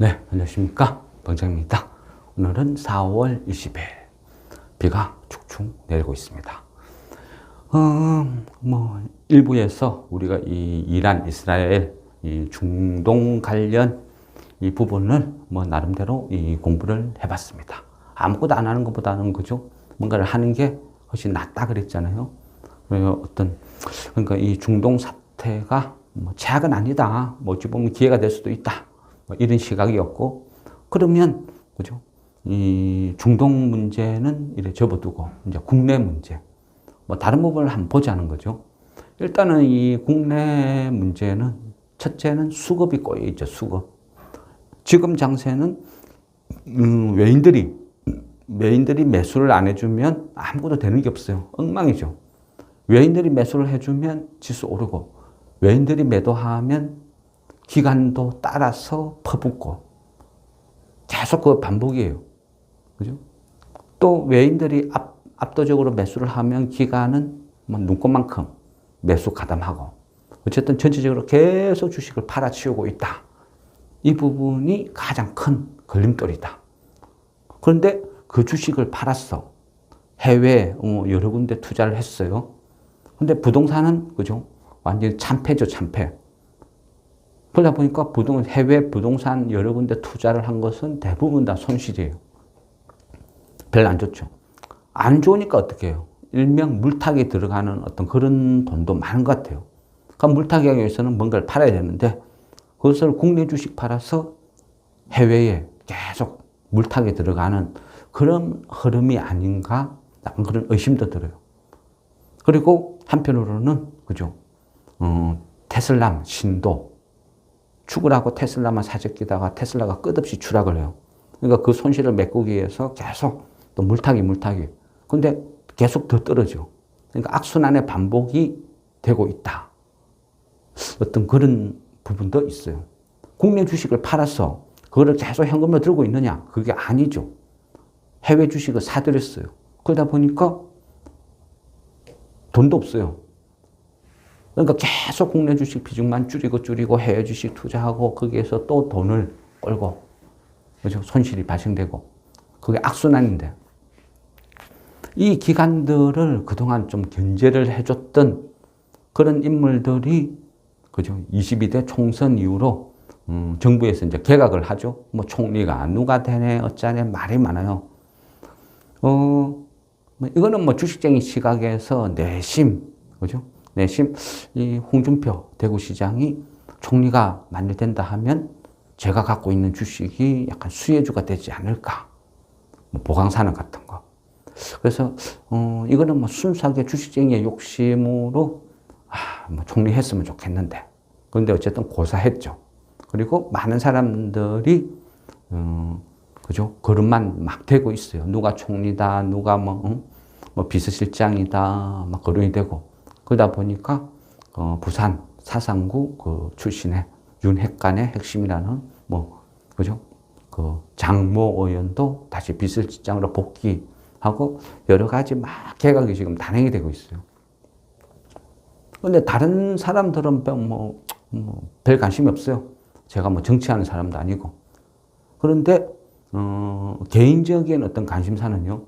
네, 안녕하십니까. 병장입니다. 오늘은 4월 20일. 비가 축축 내리고 있습니다. 일부에서 우리가 이 이란, 이스라엘, 이 중동 관련 이 부분을 나름대로 이 공부를 해봤습니다. 아무것도 안 하는 것보다는 그죠? 뭔가를 하는 게 훨씬 낫다 그랬잖아요. 그러니까 이 중동 사태가 제약은 아니다. 어찌 보면 기회가 될 수도 있다. 이런 시각이었고, 그러면, 그죠? 이 중동 문제는 이래 접어두고, 이제 국내 문제. 다른 부분을 한번 보자는 거죠. 일단은 이 국내 문제는, 첫째는 수급이 꼬여있죠, 수급. 지금 장세는, 외인들이 매수를 안 해주면 아무것도 되는 게 없어요. 엉망이죠. 외인들이 매수를 해주면 지수 오르고, 외인들이 매도하면 기관도 따라서 퍼붓고 계속 그 반복이에요. 그죠? 또 외인들이 압도적으로 매수를 하면 기관은 눈꽃만큼 매수 가담하고 어쨌든 전체적으로 계속 주식을 팔아치우고 있다. 이 부분이 가장 큰 걸림돌이다. 그런데 그 주식을 팔았어. 해외에 여러 군데 투자를 했어요. 근데 부동산은 그죠? 완전히 참패죠, 참패. 그러다 보니까 해외 부동산 여러 군데 투자를 한 것은 대부분 다 손실이에요. 별로 안 좋죠. 안 좋으니까 어떻게 해요? 일명 물타기 들어가는 어떤 그런 돈도 많은 것 같아요. 그러니까 물타기 하기 위해서는 뭔가를 팔아야 되는데 그것을 국내 주식 팔아서 해외에 계속 물타기 들어가는 그런 흐름이 아닌가 약간 그런 의심도 들어요. 그리고 한편으로는 그죠? 테슬라 신도 축을 하고 테슬라만 사재끼다가 테슬라가 끝없이 추락을 해요. 그러니까 그 손실을 메꾸기 위해서 계속 또 물타기. 근데 계속 더 떨어져. 그러니까 악순환의 반복이 되고 있다. 어떤 그런 부분도 있어요. 국내 주식을 팔아서 그거를 계속 현금으로 들고 있느냐? 그게 아니죠. 해외 주식을 사들였어요. 그러다 보니까 돈도 없어요. 그러니까 계속 국내 주식 비중만 줄이고 해외 주식 투자하고 거기에서 또 돈을 끌고 그죠? 손실이 발생되고 그게 악순환인데 이 기관들을 그동안 좀 견제를 해줬던 그런 인물들이 그죠? 22대 총선 이후로 정부에서 이제 개각을 하죠. 총리가 누가 되네 어쩌네 말이 많아요. 이거는 주식쟁이 시각에서 내심 그죠? 내심 이 홍준표 대구시장이 총리가 만들된다 하면 제가 갖고 있는 주식이 약간 수혜주가 되지 않을까. 보강산업 같은 거. 그래서 이거는 순수하게 주식쟁이의 욕심으로 총리 했으면 좋겠는데. 그런데 어쨌든 고사했죠. 그리고 많은 사람들이 그죠? 거론만 막 되고 있어요. 누가 총리다, 누가 비서실장이다, 막 거론이 되고. 그러다 보니까 부산 사상구 그 출신의 윤핵관의 핵심이라는 그죠? 그 장모 의원도 다시 비서실장으로 복귀하고 여러 가지 막 개각이 지금 단행이 되고 있어요. 그런데 다른 사람들은 별 관심이 없어요. 제가 정치하는 사람도 아니고. 그런데 개인적인 어떤 관심사는요.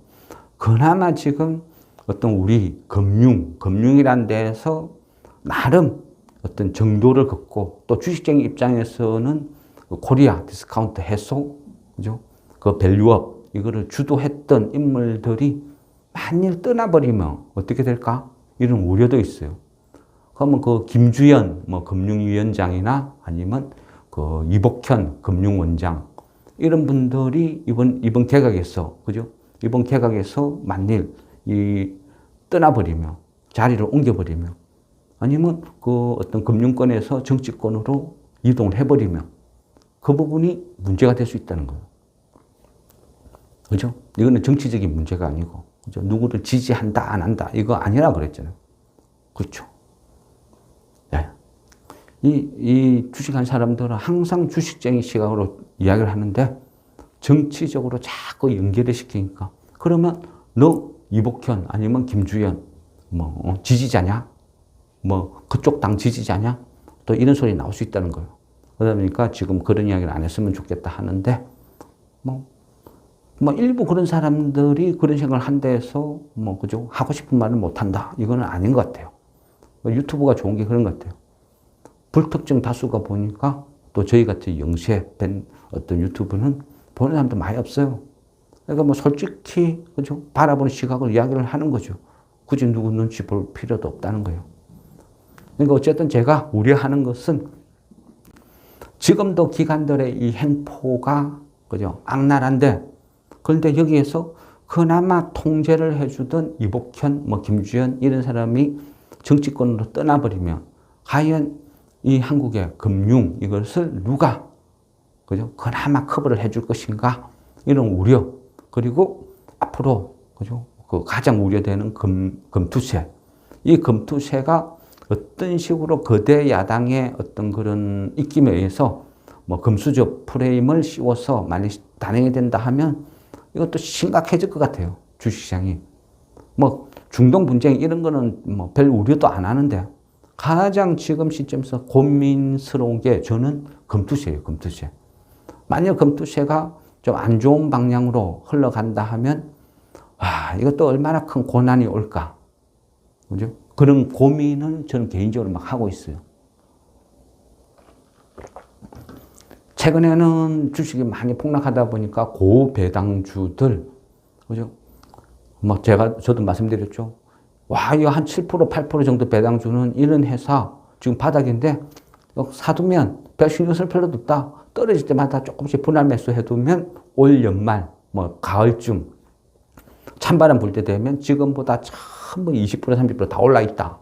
그나마 지금 어떤 우리 금융이란 데에서 나름 어떤 정도를 걷고 또 주식쟁이 입장에서는 코리아 디스카운트 해소, 그죠? 그 밸류업, 이거를 주도했던 인물들이 만일 떠나버리면 어떻게 될까? 이런 우려도 있어요. 그러면 그 김주연 금융위원장이나 아니면 그 이복현 금융원장 이런 분들이 이번 개각에서, 그죠? 이번 개각에서 만일 떠나버리면, 자리를 옮겨버리면, 아니면 그 어떤 금융권에서 정치권으로 이동을 해버리면, 그 부분이 문제가 될 수 있다는 거예요. 그죠? 이거는 정치적인 문제가 아니고, 그죠? 누구를 지지한다, 안 한다, 이거 아니라 그랬잖아요. 그렇죠. 네. 이 주식한 사람들은 항상 주식쟁이 시각으로 이야기를 하는데, 정치적으로 자꾸 연결을 시키니까, 그러면 너 이복현 아니면 김주연 지지자냐? 그쪽 당 지지자냐? 또 이런 소리 나올 수 있다는 거예요. 그러다 보니까 지금 그런 이야기를 안 했으면 좋겠다 하는데, 일부 그런 사람들이 그런 생각을 한다 해서, 그죠? 하고 싶은 말을 못 한다. 이거는 아닌 것 같아요. 유튜브가 좋은 게 그런 것 같아요. 불특정 다수가 보니까 또 저희 같이 영세된 어떤 유튜브는 보는 사람도 많이 없어요. 그러니까 솔직히, 그죠? 바라보는 시각을 이야기를 하는 거죠. 굳이 누구 눈치 볼 필요도 없다는 거예요. 그러니까 어쨌든 제가 우려하는 것은 지금도 기관들의 이 행포가, 그죠? 악랄한데, 그런데 여기에서 그나마 통제를 해주던 이복현, 김주현 이런 사람이 정치권으로 떠나버리면 과연 이 한국의 금융 이것을 누가, 그죠? 그나마 커버를 해줄 것인가? 이런 우려. 그리고 앞으로, 그죠? 그 가장 우려되는 금투세. 이 금투세가 어떤 식으로 거대 야당의 어떤 그런 입김에 의해서 금수저 프레임을 씌워서 많이 단행이 된다 하면 이것도 심각해질 것 같아요. 주식시장이. 중동 분쟁 이런 거는 별 우려도 안 하는데 가장 지금 시점에서 고민스러운 게 저는 금투세예요. 금투세. 만약 금투세가 좀 안 좋은 방향으로 흘러간다 하면 이것도 얼마나 큰 고난이 올까. 그죠? 그런 고민은 저는 개인적으로 막 하고 있어요. 최근에는 주식이 많이 폭락하다 보니까 고배당주들, 그죠? 저도 말씀드렸죠. 이거 한 7%, 8% 정도 배당주는 이런 회사 지금 바닥인데 사두면 별 신경 쓸 필요도 없다. 떨어질 때마다 조금씩 분할 매수 해두면 올 연말, 가을쯤 찬바람 불 때 되면 지금보다 전부 20%, 30%다 올라 있다.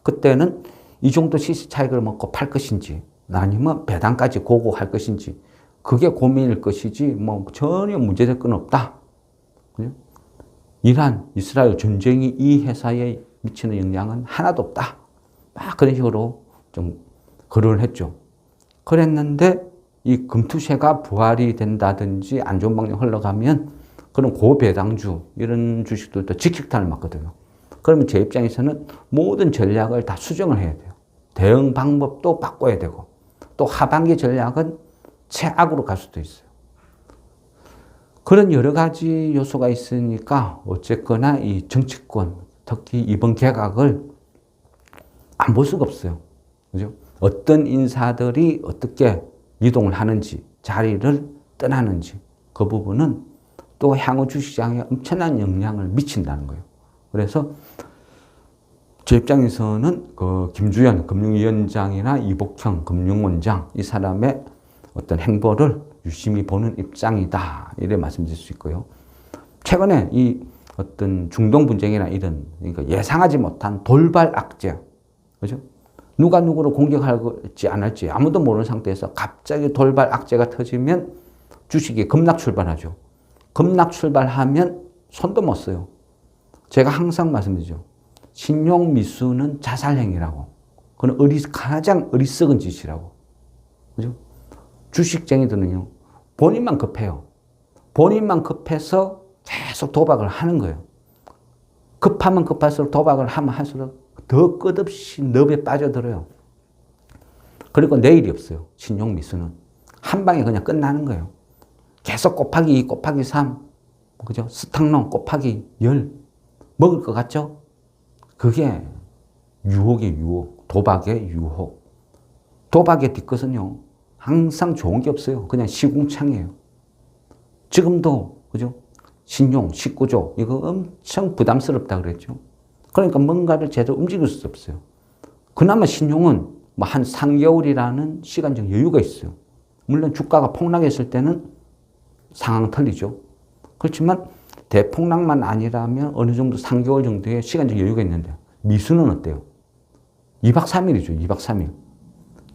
그때는 이 정도 시세 차익을 먹고 팔 것인지 아니면 배당까지 고고 할 것인지 그게 고민일 것이지 전혀 문제될 건 없다. 그죠? 이란, 이스라엘 전쟁이 이 회사에 미치는 영향은 하나도 없다. 막 그런 식으로 좀 거론을 했죠. 그랬는데 이 금투세가 부활이 된다든지 안 좋은 방향 흘러가면 그런 고배당주 이런 주식들도 직격탄을 맞거든요. 그러면 제 입장에서는 모든 전략을 다 수정을 해야 돼요. 대응 방법도 바꿔야 되고 또 하반기 전략은 최악으로 갈 수도 있어요. 그런 여러 가지 요소가 있으니까 어쨌거나 이 정치권, 특히 이번 개각을 안 볼 수가 없어요. 그죠? 어떤 인사들이 어떻게 이동을 하는지, 자리를 떠나는지 그 부분은 또 향후 주식시장에 엄청난 영향을 미친다는 거예요. 그래서 제 입장에서는 그 김주현 금융위원장이나 이복형 금융원장 이 사람의 어떤 행보를 유심히 보는 입장이다. 이래 말씀드릴 수 있고요. 최근에 이 어떤 중동 분쟁이나 이런 그러니까 예상하지 못한 돌발 악재, 그죠? 누가 누구를 공격할지 안 할지 아무도 모르는 상태에서 갑자기 돌발 악재가 터지면 주식이 급락 출발하죠. 급락 출발하면 손도 못 써요. 제가 항상 말씀드리죠. 신용 미수는 자살행위라고. 그건 가장 어리석은 짓이라고. 그죠? 주식쟁이들은요, 본인만 급해요. 본인만 급해서 계속 도박을 하는 거예요. 급하면 급할수록 도박을 하면 할수록 더 끝없이 늪에 빠져들어요. 그리고 내일이 없어요. 신용 미수는. 한 방에 그냥 끝나는 거예요. 계속 곱하기 2, 곱하기 3, 그죠? 스탁론 곱하기 10. 먹을 것 같죠? 그게 유혹의 유혹, 도박의 유혹. 도박의 뒤끝은요, 항상 좋은 게 없어요. 그냥 시궁창이에요. 지금도, 그죠? 신용, 19조, 이거 엄청 부담스럽다 그랬죠. 그러니까 뭔가를 제대로 움직일 수 없어요. 그나마 신용은 한 3개월이라는 시간적 여유가 있어요. 물론 주가가 폭락했을 때는 상황 틀리죠. 그렇지만 대폭락만 아니라면 어느 정도 3개월 정도의 시간적 여유가 있는데 미수는 어때요? 2박 3일이죠. 2박 3일.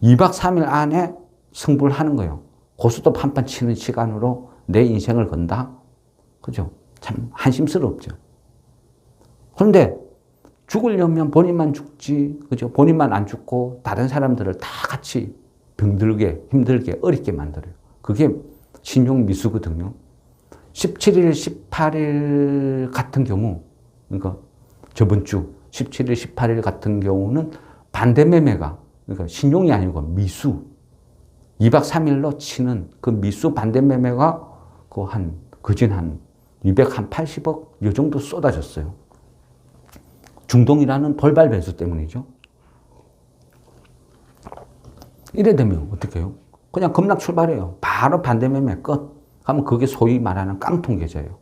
2박 3일 안에 승부를 하는 거예요. 고수도 판판 치는 시간으로 내 인생을 건다? 그죠? 참 한심스럽죠. 그런데 죽으려면 본인만 죽지, 그죠? 본인만 안 죽고 다른 사람들을 다 같이 병들게, 힘들게, 어렵게 만들어요. 그게 신용 미수거든요. 17일, 18일 같은 경우, 그러니까 저번 주 17일, 18일 같은 경우는 반대 매매가, 그러니까 신용이 아니고 미수, 2박 3일로 치는 그 미수 반대 매매가 거진 한 280억 이 정도 쏟아졌어요. 중동이라는 돌발 변수 때문이죠. 이래 되면 어떻게 해요? 그냥 급락 출발해요. 바로 반대 매매 끝. 하면 그게 소위 말하는 깡통 계좌예요.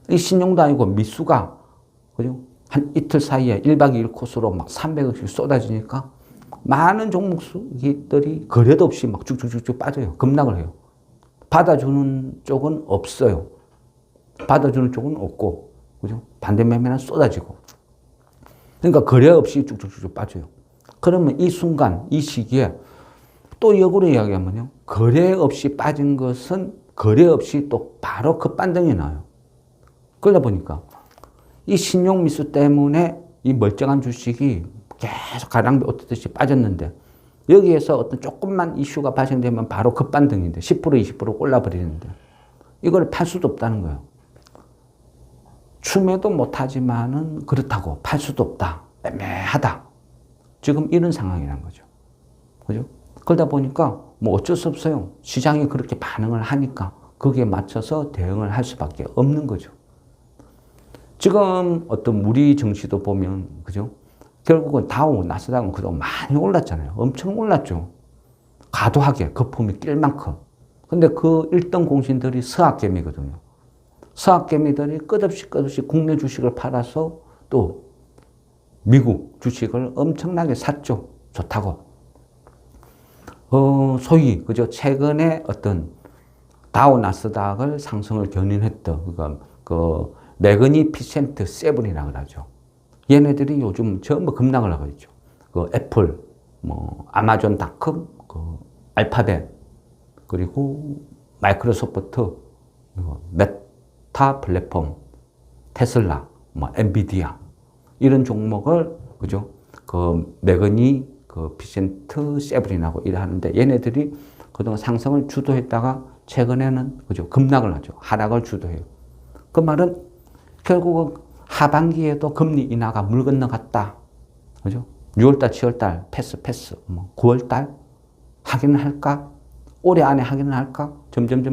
이 신용도 아니고 미수가 그죠? 한 이틀 사이에 1박 2일 코스로 막 300억씩 쏟아지니까 많은 종목들이 거래도 없이 막 쭉쭉쭉쭉 빠져요. 급락을 해요. 받아주는 쪽은 없어요. 받아주는 쪽은 없고, 그죠? 반대 매매는 쏟아지고. 그러니까 거래 없이 쭉쭉쭉 빠져요. 그러면 이 순간, 이 시기에 또 역으로 이야기하면요. 거래 없이 빠진 것은 거래 없이 또 바로 급반등이 나요. 그러다 보니까 이 신용 미수 때문에 이 멀쩡한 주식이 계속 가랑비 오듯이 빠졌는데 여기에서 어떤 조금만 이슈가 발생되면 바로 급반등인데 10% 20% 올라버리는데 이걸 팔 수도 없다는 거예요. 추매도 못하지만은 그렇다고 팔 수도 없다. 애매하다. 지금 이런 상황이란 거죠. 그죠? 그러다 보니까 뭐 어쩔 수 없어요. 시장이 그렇게 반응을 하니까 거기에 맞춰서 대응을 할 수밖에 없는 거죠. 지금 어떤 우리 증시도 보면, 그죠? 결국은 다우, 나스닥은 그동안 많이 올랐잖아요. 엄청 올랐죠. 과도하게 거품이 낄 만큼. 근데 그 1등 공신들이 서학개미거든요. 서학개미들이 끝없이 국내 주식을 팔아서 또 미국 주식을 엄청나게 샀죠. 좋다고. 소위, 그죠? 최근에 어떤 다우 나스닥을 상승을 견인했던, 그러니까 매그니피센트 세븐이라고 그러죠. 얘네들이 요즘 전부 급락을 하고 있죠. 그 애플, 뭐, 아마존닷컴, 그 알파벳, 그리고 마이크로소프트, 메타 플랫폼, 테슬라, 뭐, 엔비디아, 이런 종목을, 그죠? 그 매그니, 그 피센트 세븐이라고 일하는데 얘네들이 그동안 상승을 주도했다가 최근에는, 그죠? 급락을 하죠. 하락을 주도해요. 그 말은 결국은 하반기에도 금리 인하가 물 건너갔다. 그죠? 6월달, 7월달 패스, 뭐 9월달 하기는 할까? 올해 안에 하기는 할까? 점점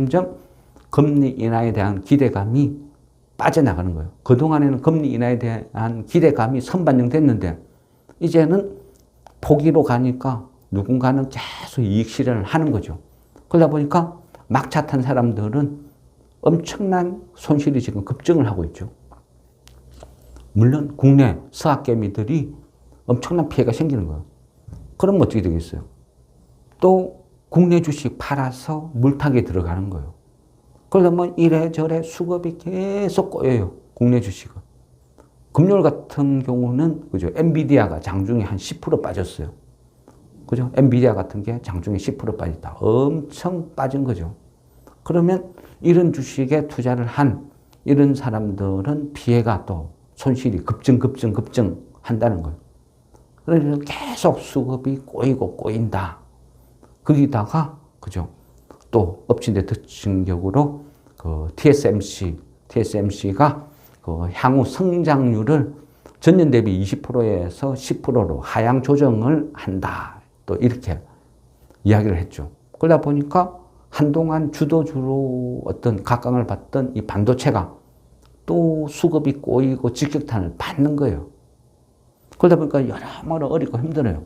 금리 인하에 대한 기대감이 빠져나가는 거예요. 그동안에는 금리 인하에 대한 기대감이 선반영됐는데 이제는 포기로 가니까 누군가는 계속 이익 실현을 하는 거죠. 그러다 보니까 막차 탄 사람들은 엄청난 손실이 지금 급증을 하고 있죠. 물론 국내 서학개미들이 엄청난 피해가 생기는 거예요. 그럼 어떻게 되겠어요? 또 국내 주식 팔아서 물타기에 들어가는 거예요. 그러면 이래저래 수급이 계속 꼬여요. 국내 주식은. 금요일 같은 경우는, 그죠? 엔비디아가 장중에 한 10% 빠졌어요. 그죠? 엔비디아 같은 게 장중에 10% 빠졌다. 엄청 빠진 거죠. 그러면 이런 주식에 투자를 한 이런 사람들은 피해가 또 손실이 급증 한다는 거예요. 그래서 계속 수급이 꼬인다. 거기다가, 그죠? 또 엎친 데 덮친 격으로 그 TSMC가 그 향후 성장률을 전년 대비 20%에서 10%로 하향 조정을 한다. 또 이렇게 이야기를 했죠. 그러다 보니까 한동안 주도주로 어떤 각광을 받던 이 반도체가 또 수급이 꼬이고 직격탄을 받는 거예요. 그러다 보니까 여러모로 어렵고 힘들어요.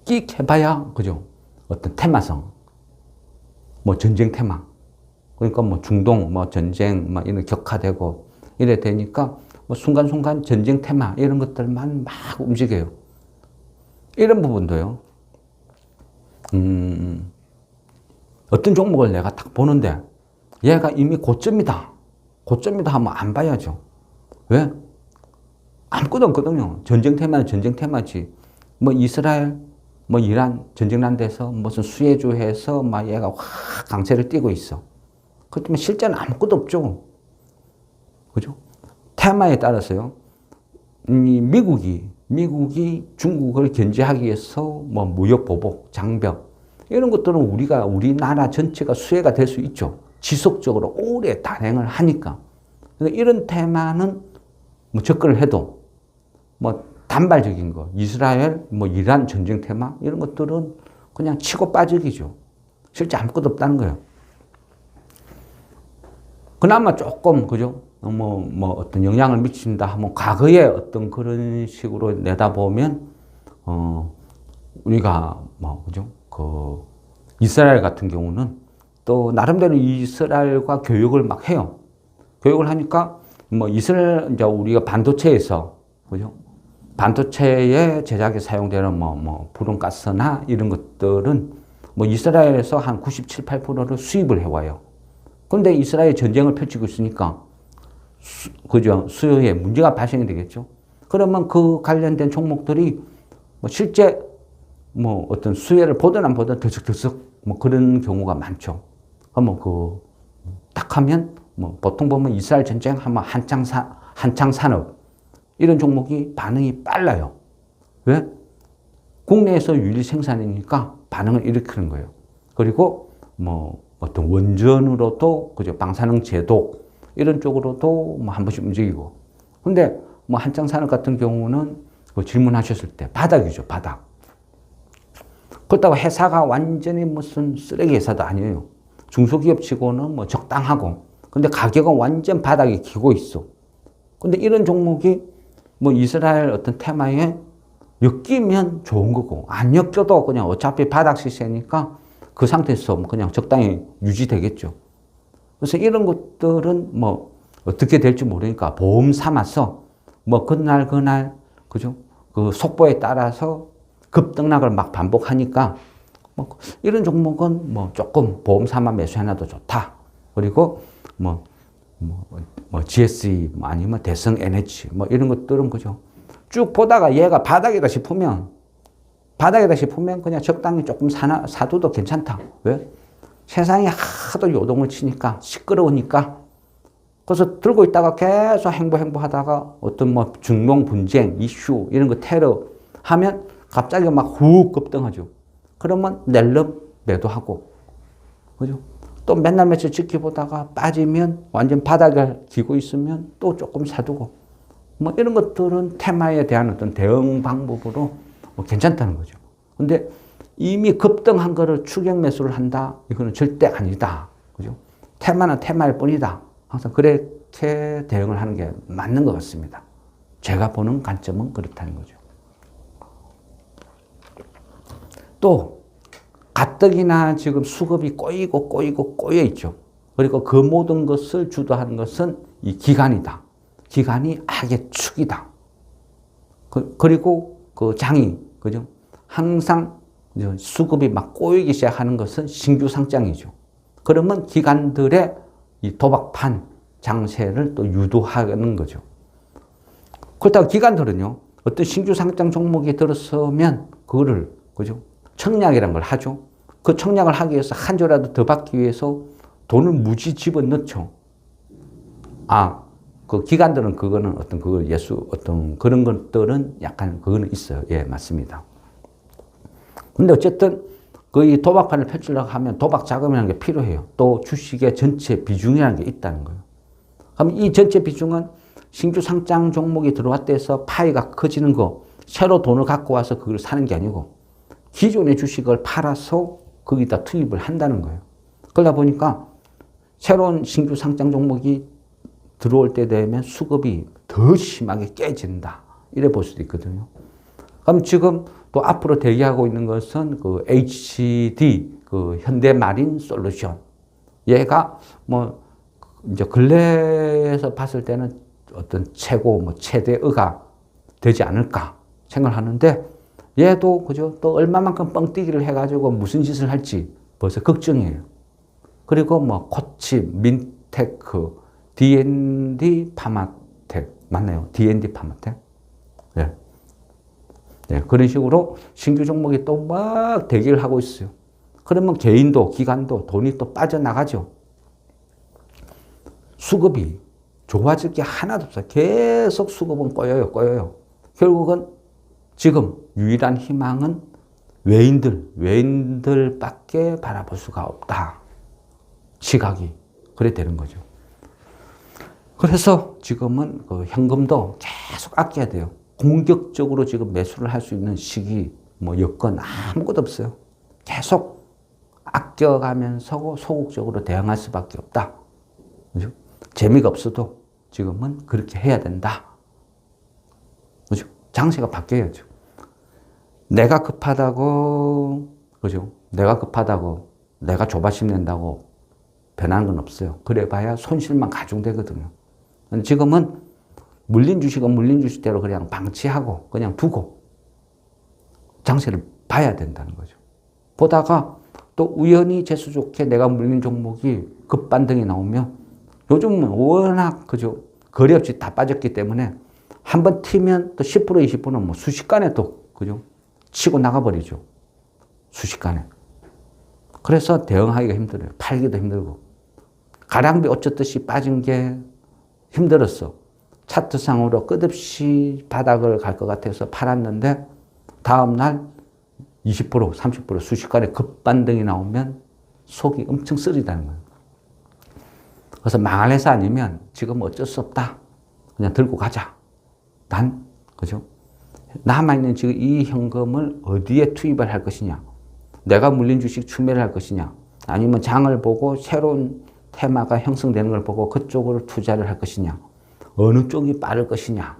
끽 해봐야, 그죠? 어떤 테마성, 뭐 전쟁 테마. 그러니까 뭐 중동, 뭐 전쟁, 뭐 이런 격화되고 이래 되니까 뭐 순간순간 전쟁 테마 이런 것들만 막 움직여요. 이런 부분도요. 어떤 종목을 내가 딱 보는데 얘가 이미 고점이다 하면 안 봐야죠. 왜? 아무것도 없거든요. 전쟁 테마는 전쟁 테마지. 뭐 이스라엘, 뭐 이란 전쟁 난 데서 무슨 수혜주해서 막 얘가 확 강세를 띠고 있어. 그렇지만 실제는 아무것도 없죠. 그죠? 테마에 따라서요. 미국이 중국을 견제하기 위해서 뭐 무역 보복, 장벽 이런 것들은 우리나라 전체가 수혜가 될 수 있죠. 지속적으로 오래 단행을 하니까. 그러니까 이런 테마는 뭐 접근을 해도 뭐 단발적인 거, 이스라엘, 뭐 이란 전쟁 테마 이런 것들은 그냥 치고 빠지기죠. 실제 아무것도 없다는 거예요. 그나마 조금 그죠? 어떤 영향을 미친다 하면 과거에 어떤 그런 식으로 내다보면 우리가 그죠? 그 이스라엘 같은 경우는 또 나름대로 이스라엘과 교육을 막 해요. 교육을 하니까 이스라엘 이제 우리가 반도체에서 그죠? 반도체의 제작에 사용되는 불온가스나 이런 것들은 이스라엘에서 한 97, 8%를 수입을 해와요. 그런데 이스라엘 전쟁을 펼치고 있으니까 그죠? 수요에 문제가 발생이 되겠죠. 그러면 그 관련된 종목들이 실제 어떤 수혜를 보든 안 보든 들썩들썩 그런 경우가 많죠. 그러면 딱 하면 보통 보면 이스라엘 전쟁 하면 한창 산업 이런 종목이 반응이 빨라요. 왜? 국내에서 유리 생산이니까 반응을 일으키는 거예요. 그리고 어떤 원전으로도 그죠? 방사능 제도 이런 쪽으로도 한 번씩 움직이고. 근데 한창 산업 같은 경우는 질문하셨을 때 바닥이죠, 바닥. 그렇다고 회사가 완전히 무슨 쓰레기 회사도 아니에요. 중소기업치고는 적당하고. 근데 가격은 완전 바닥에 기고 있어. 근데 이런 종목이 이스라엘 어떤 테마에 엮이면 좋은 거고, 안 엮여도 그냥 어차피 바닥 시세니까 그 상태에서 그냥 적당히 유지되겠죠. 그래서 이런 것들은 어떻게 될지 모르니까 보험 삼아서 그날, 그죠? 그 속보에 따라서 급등락을 막 반복하니까 이런 종목은 조금 보험 삼아 매수해놔도 좋다. 그리고 GSE 아니면 대성 에너지 이런 것들은 그죠. 쭉 보다가 얘가 바닥이다 싶으면 그냥 적당히 조금 사둬도 괜찮다. 왜? 세상이 하도 요동을 치니까 시끄러우니까 그래서 들고 있다가 계속 행보하다가 어떤 중동 분쟁 이슈 이런 거 테러 하면 갑자기 막 훅 급등하죠. 그러면 낼름 매도하고 그죠? 또 맨날 며칠 지켜보다가 빠지면 완전 바닥을 기고 있으면 또 조금 사두고 이런 것들은 테마에 대한 어떤 대응 방법으로 괜찮다는 거죠. 근데 이미 급등한 거를 추격 매수를 한다? 이거는 절대 아니다. 그죠? 테마는 테마일 뿐이다. 항상 그렇게 대응을 하는 게 맞는 것 같습니다. 제가 보는 관점은 그렇다는 거죠. 또 가뜩이나 지금 수급이 꼬여 있죠. 그리고 그 모든 것을 주도하는 것은 이 기관이다. 기관이 악의 축이다. 그리고 그 장이, 그죠? 항상 수급이 막 꼬이기 시작하는 것은 신규 상장이죠. 그러면 기관들의 이 도박판 장세를 또 유도하는 거죠. 그렇다고 기관들은요, 어떤 신규 상장 종목이 들어서면 그거를, 그죠? 청약이라는 걸 하죠. 그 청약을 하기 위해서 한 조라도 더 받기 위해서 돈을 무지 집어넣죠. 그 기관들은 그거는 어떤 어떤 그런 것들은 약간 그거는 있어요. 예, 맞습니다. 근데 어쨌든 이 도박판을 펼치려고 하면 도박 자금이라는 게 필요해요. 또 주식의 전체 비중이라는 게 있다는 거예요. 그럼 이 전체 비중은 신규 상장 종목이 들어왔다 해서 파이가 커지는 거, 새로 돈을 갖고 와서 그걸 사는 게 아니고 기존의 주식을 팔아서 거기다 투입을 한다는 거예요. 그러다 보니까 새로운 신규 상장 종목이 들어올 때 되면 수급이 더 심하게 깨진다. 이래 볼 수도 있거든요. 그럼 지금 또 앞으로 대기하고 있는 것은 그 HD, 그 현대마린 솔루션. 얘가 이제 근래에서 봤을 때는 어떤 최대의가 되지 않을까 생각을 하는데 얘도 그죠? 또 얼마만큼 뻥뛰기를 해가지고 무슨 짓을 할지 벌써 걱정이에요. 그리고 코치, 민테크, D&D 파마텍 맞나요? D&D 파마텍? 네. 네, 그런 식으로 신규 종목이 또 막 대기를 하고 있어요. 그러면 개인도 기관도 돈이 또 빠져나가죠. 수급이 좋아질 게 하나도 없어요. 계속 수급은 꼬여요. 결국은 지금 유일한 희망은 외인들밖에 바라볼 수가 없다. 시각이 그래 되는 거죠. 그래서 지금은 그 현금도 계속 아껴야 돼요. 공격적으로 지금 매수를 할 수 있는 시기, 뭐 여건 아무것도 없어요. 계속 아껴가면서 소극적으로 대응할 수밖에 없다. 그죠? 재미가 없어도 지금은 그렇게 해야 된다. 그죠? 장세가 바뀌어야죠. 내가 급하다고, 그죠? 내가 급하다고, 내가 조바심 낸다고 변하는 건 없어요. 그래 봐야 손실만 가중되거든요. 지금은 물린 주식은 물린 주식대로 그냥 방치하고 그냥 두고 장세를 봐야 된다는 거죠. 보다가 또 우연히 재수 좋게 내가 물린 종목이 급반등이 나오면 요즘은 워낙 그죠? 거리 없이 다 빠졌기 때문에 한번 튀면 또 10% 20%는 뭐 순식간에 또 그죠? 치고 나가버리죠. 순식간에. 그래서 대응하기가 힘들어요. 팔기도 힘들고. 가랑비 옷 젖듯이 빠진 게 힘들었어. 차트상으로 끝없이 바닥을 갈 것 같아서 팔았는데 다음날 20%, 30% 순식간에 급반등이 나오면 속이 엄청 쓰리다는 거예요. 그래서 망할 회사 아니면 지금 어쩔 수 없다. 그냥 들고 가자. 난, 그죠? 남아있는 지금 이 현금을 어디에 투입을 할 것이냐. 내가 물린 주식 추매를 할 것이냐. 아니면 장을 보고 새로운 테마가 형성되는 걸 보고 그쪽으로 투자를 할 것이냐. 어느 쪽이 빠를 것이냐.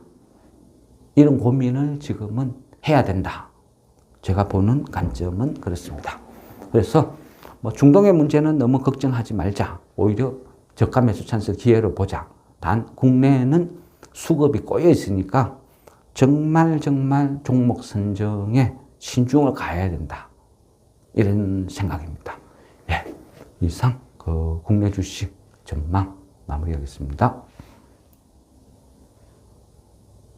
이런 고민을 지금은 해야 된다. 제가 보는 관점은 그렇습니다. 그래서 뭐 중동의 문제는 너무 걱정하지 말자. 오히려 저가 매수 찬스 기회로 보자. 단 국내에는 수급이 꼬여 있으니까 정말 종목 선정에 신중을 가해야 된다. 이런 생각입니다. 예, 이상 국내 주식 전망 마무리하겠습니다.